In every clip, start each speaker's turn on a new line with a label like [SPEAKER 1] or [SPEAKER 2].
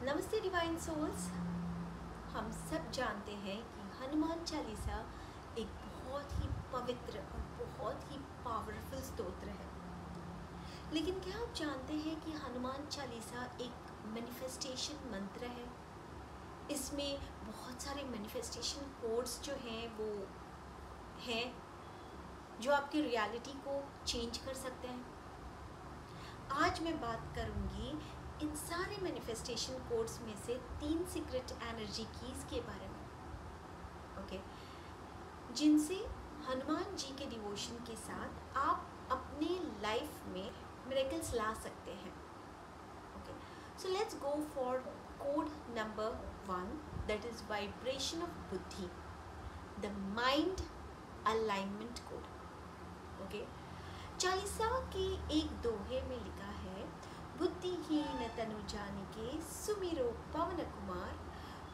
[SPEAKER 1] नमस्ते divine souls. हम सब जानते हैं कि हनुमान चालीसा एक बहुत ही पवित्र और बहुत ही पावरफुल स्तोत्र है। लेकिन क्या आप जानते हैं कि हनुमान चालीसा एक मैनिफेस्टेशन मंत्र है। इसमें बहुत सारे मैनिफेस्टेशन कोड्स जो हैं वो हैं जो आपकी रियलिटी को चेंज कर सकते हैं। आज मैं बात करूंगी इन सारे मैनिफेस्टेशन कोड्स में से 3 सीक्रेट एनर्जी कीज के बारे में, ओके, जिनसे हनुमान जी के डिवोशन के साथ आप अपने लाइफ में मिरेकल्स ला सकते हैं। Okay, so let's go for code number 1, that is vibration of बुद्धि, the mind alignment code. Okay, Chalisa के एक दोहे में लिखा है, बुद्धिहीन तनु जानिके सुमिरो पवन कुमार,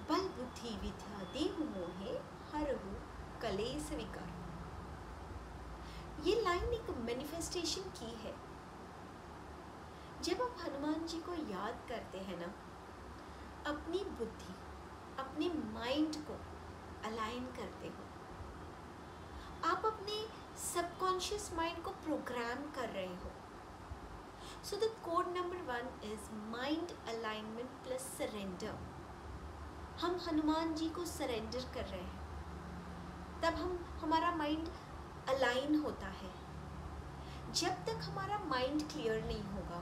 [SPEAKER 1] बल बुद्धि विद्या देहु मोहे हरहु कलेस विकार। ये लाइन एक मैनिफेस्टेशन की है। जब आप हनुमान जी को याद करते हैं ना, अपनी बुद्धि, अपने माइंड को अलाइन करते हो। आप अपने सबकॉन्शियस माइंड को प्रोग्राम कर रहे हो। So the code number 1 is mind alignment plus surrender. हम हनुमान जी को सरेंडर कर रहे हैं, तब हमारा माइंड अलाइन होता है। जब तक हमारा माइंड क्लियर नहीं होगा,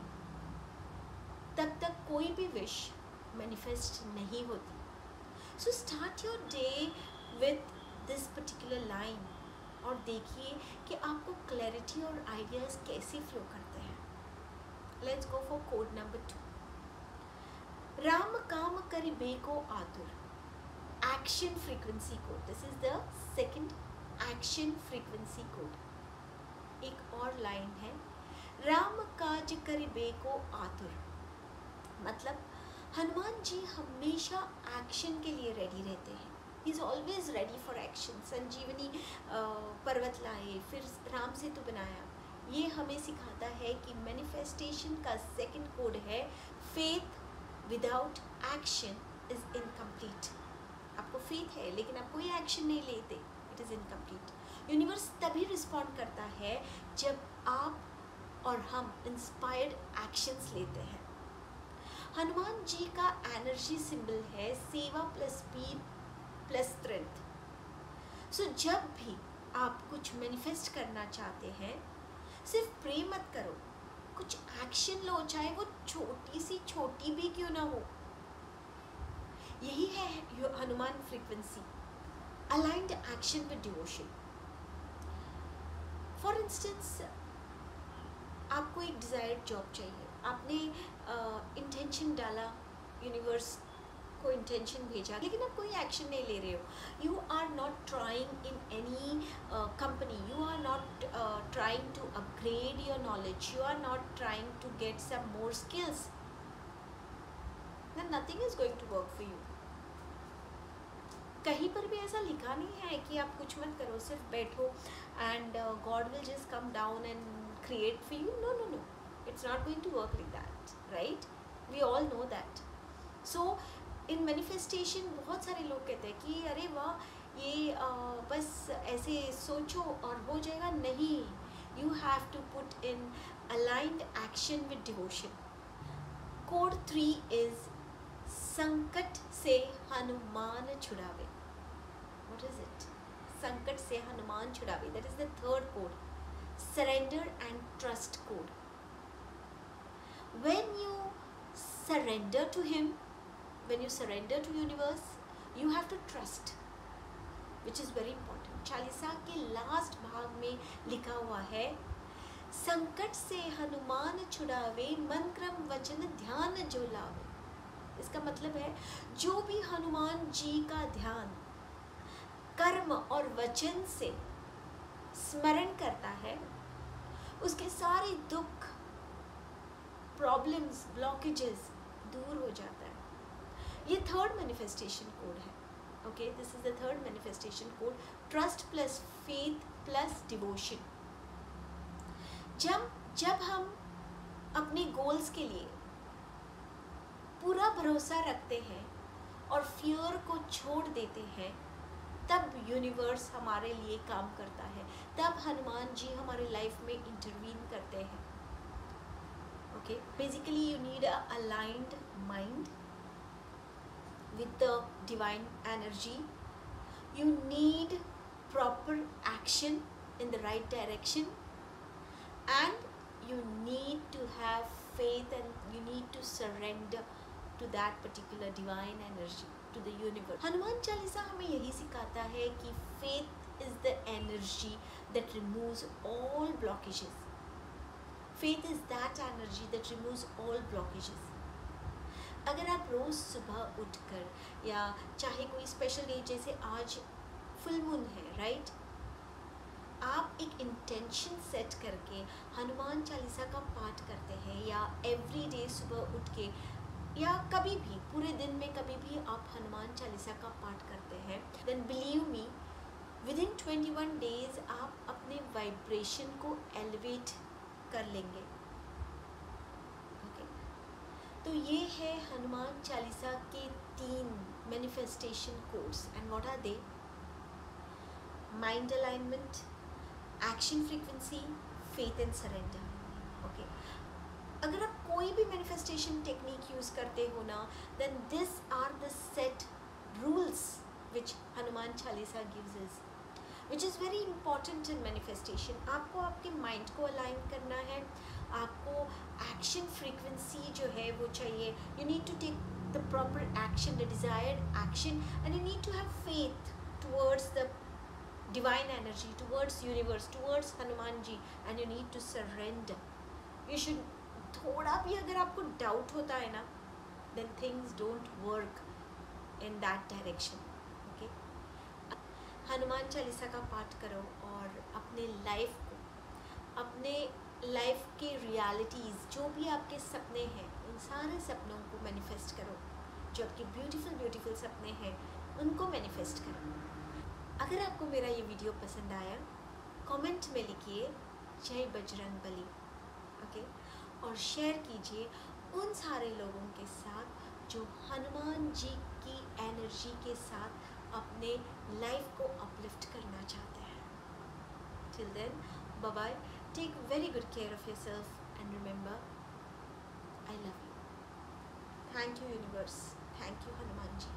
[SPEAKER 1] तब तक कोई भी विश मैनिफेस्ट नहीं होती। So start your day with this particular line और देखिए कि आपको क्लैरिटी और आइडियाज कैसे फ्लो करते हैं। Let's go for code number 2. Ram काम करिबे को आतुर, action frequency code. This is the second action frequency code. एक और लाइन है, राम काज करिबे को आतुर, मतलब हनुमान जी हमेशा एक्शन के लिए रेडी रहते हैं। He is always ready for action. संजीवनी पर्वत लाए, फिर राम सेतु बनाया। ये हमें सिखाता है कि मैनिफेस्टेशन का सेकंड कोड है, faith without action is incomplete. आपको फेथ है लेकिन आप कोई एक्शन नहीं लेते, इट इज़ इनकम्प्लीट। यूनिवर्स तभी रिस्पॉन्ड करता है जब आप और हम इंस्पायर्ड एक्शंस लेते हैं। हनुमान जी का एनर्जी सिंबल है सेवा प्लस स्पीड प्लस स्ट्रेंथ। सो जब भी आप कुछ मैनिफेस्ट करना चाहते हैं, सिर्फ प्रे मत करो, कुछ एक्शन लो, चाहे वो छोटी सी छोटी भी क्यों ना हो। यही है Hanuman frequency, aligned action with devotion. For instance, आपको एक डिजायर्ड जॉब चाहिए, आपने इंटेंशन डाला, यूनिवर्स को इंटेंशन भेजा, लेकिन आप कोई एक्शन नहीं ले रहे हो। You are not trying in any company, you are not trying to upgrade your knowledge, you are not trying to get some more skills, then nothing is going to work for you. कहीं पर भी ऐसा लिखा नहीं है कि आप कुछ मत करो, सिर्फ बैठो and God will just come down and create for you. No no no, it's not going to work like that, right? We all know that. So in manifestation बहुत सारे लोग कहते हैं कि अरे वाह, ये बस ऐसे सोचो और हो जाएगा। नहीं, you have to put in aligned action with devotion. Code 3 is संकट से हनुमान छुड़ावे। What is it? संकट से हनुमान छुड़ावे, that is the third code, surrender and trust code. When you surrender to him, when you surrender to universe, you have to trust, which is very important. Chalisa के last भाग में लिखा हुआ है, संकट से हनुमान छुड़ावे, मन क्रम वचन ध्यान जो लावे। इसका मतलब है जो भी हनुमान जी का ध्यान कर्म और वचन से स्मरण करता है, उसके सारे दुख, प्रॉब्लम्स, ब्लॉकेजेस दूर हो जाता है। ये थर्ड मैनिफेस्टेशन कोड है। Okay, this is the third manifestation code, trust plus faith plus devotion. जब हम अपने गोल्स के लिए पूरा भरोसा रखते हैं और फियर को छोड़ देते हैं, तब यूनिवर्स हमारे लिए काम करता है, तब हनुमान जी हमारे लाइफ में इंटरवीन करते हैं. Okay, basically you need a aligned mind with the divine energy. You need proper action in the right direction, and you need to have faith, and you need to surrender to that particular divine energy, to the universe. Hanuman Chalisa हमें यही सिखाता है कि faith is the energy that removes all blockages. Faith is that energy that removes all blockages. अगर आप रोज़ सुबह उठकर, या चाहे कोई स्पेशल डे जैसे आज फुल मून है, राइट, आप एक इंटेंशन सेट करके हनुमान चालीसा का पाठ करते हैं, या एवरी डे सुबह उठ के, या कभी भी पूरे दिन में कभी भी आप हनुमान चालीसा का पाठ करते हैं, then believe me, within 21 days आप अपने वाइब्रेशन को एलिवेट कर लेंगे. तो ये है हनुमान चालीसा के 3 manifestation codes. And what are they? Mind alignment, action frequency, faith and surrender. Okay, अगर आप कोई भी मैनिफेस्टेशन टेक्निक यूज़ करते हो ना, then this are the set rules which Hanuman Chalisa gives us, which is very important in manifestation. आपको आपके mind को अलाइन करना है, आपको एक्शन फ्रीक्वेंसी जो है वो चाहिए. You need to take the proper action, the desired action, and you need to have faith towards the divine energy, towards universe, towards Hanuman ji, and you need to surrender. You should, थोड़ा भी अगर आपको doubt होता है ना, then things don't work in that direction. Okay, Hanuman Chalisa का पाठ करो और अपने लाइफ को, अपने लाइफ के रियलिटीज़, जो भी आपके सपने हैं, उन सारे सपनों को मैनिफेस्ट करो. जो आपके ब्यूटीफुल ब्यूटीफुल सपने हैं उनको मैनिफेस्ट करो. अगर आपको मेरा ये वीडियो पसंद आया, कमेंट में लिखिए जय बजरंग बली. ओके, और शेयर कीजिए उन सारे लोगों के साथ जो हनुमान जी की एनर्जी के साथ अपने लाइफ को अपलिफ्ट करना चाहते हैं. Till then, bye bye. Take very good care of yourself, and remember, I love you. Thank you, universe. Thank you, Hanuman ji.